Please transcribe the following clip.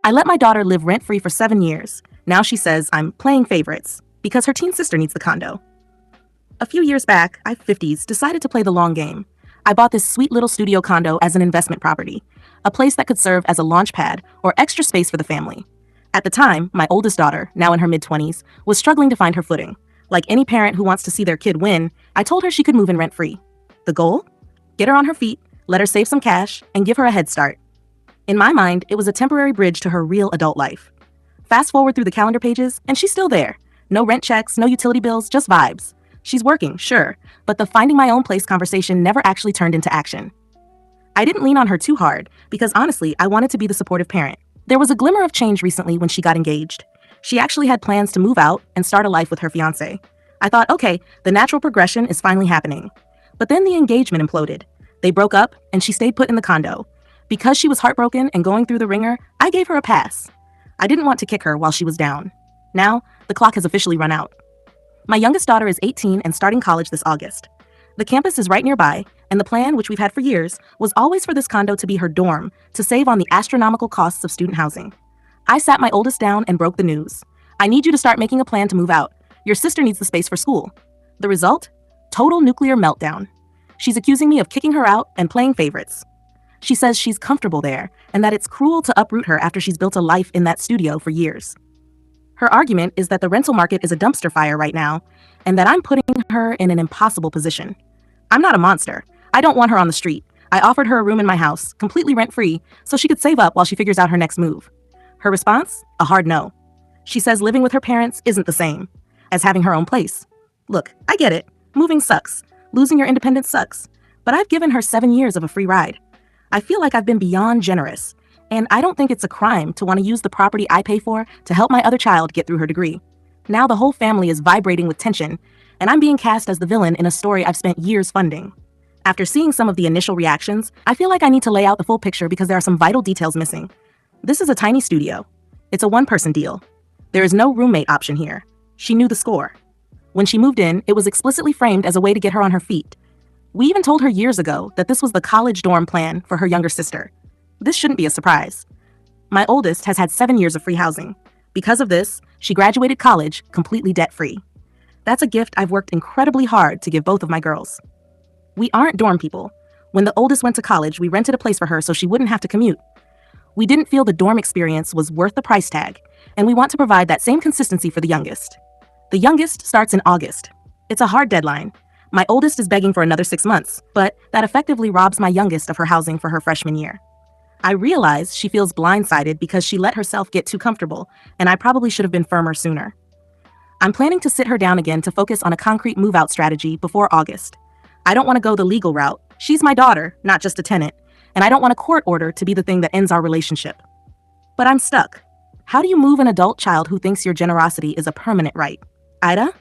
I let my daughter live rent-free for 7 years. Now she says I'm playing favorites because her teen sister needs the condo. A few years back, I 50s decided to play the long game. I bought this sweet little studio condo as an investment property, a place that could serve as a launch pad or extra space for the family. At the time, my oldest daughter, now in her mid-20s, was struggling to find her footing. Like any parent who wants to see their kid win, I told her she could move in rent-free. The goal? Get her on her feet, let her save some cash, and give her a head start. In my mind, it was a temporary bridge to her real adult life. Fast forward through the calendar pages, and she's still there. No rent checks, no utility bills, just vibes. She's working, sure, but the finding my own place conversation never actually turned into action. I didn't lean on her too hard, because honestly, I wanted to be the supportive parent. There was a glimmer of change recently when she got engaged. She actually had plans to move out and start a life with her fiancé. I thought, okay, the natural progression is finally happening. But then the engagement imploded. They broke up, and she stayed put in the condo. Because she was heartbroken and going through the ringer, I gave her a pass. I didn't want to kick her while she was down. Now, the clock has officially run out. My youngest daughter is 18 and starting college this August. The campus is right nearby, and the plan, which we've had for years, was always for this condo to be her dorm to save on the astronomical costs of student housing. I sat my oldest down and broke the news. I need you to start making a plan to move out. Your sister needs the space for school. The result? Total nuclear meltdown. She's accusing me of kicking her out and playing favorites. She says she's comfortable there and that it's cruel to uproot her after she's built a life in that studio for years. Her argument is that the rental market is a dumpster fire right now and that I'm putting her in an impossible position. I'm not a monster. I don't want her on the street. I offered her a room in my house, completely rent-free, so she could save up while she figures out her next move. Her response? A hard no. She says living with her parents isn't the same as having her own place. Look, I get it. Moving sucks. Losing your independence sucks. But I've given her 7 years of a free ride. I feel like I've been beyond generous, and I don't think it's a crime to want to use the property I pay for to help my other child get through her degree. Now the whole family is vibrating with tension, and I'm being cast as the villain in a story I've spent years funding. After seeing some of the initial reactions, I feel like I need to lay out the full picture because there are some vital details missing. This is a tiny studio. It's a one-person deal. There is no roommate option here. She knew the score. When she moved in, it was explicitly framed as a way to get her on her feet. We even told her years ago that this was the college dorm plan for her younger sister. This shouldn't be a surprise. My oldest has had 7 years of free housing. Because of this, she graduated college completely debt-free. That's a gift I've worked incredibly hard to give both of my girls. We aren't dorm people. When the oldest went to college, we rented a place for her so she wouldn't have to commute. We didn't feel the dorm experience was worth the price tag, and we want to provide that same consistency for the youngest. The youngest starts in August. It's a hard deadline. My oldest is begging for another 6 months, but that effectively robs my youngest of her housing for her freshman year. I realize she feels blindsided because she let herself get too comfortable, and I probably should have been firmer sooner. I'm planning to sit her down again to focus on a concrete move-out strategy before August. I don't want to go the legal route. She's my daughter, not just a tenant, and I don't want a court order to be the thing that ends our relationship. But I'm stuck. How do you move an adult child who thinks your generosity is a permanent right? AITA?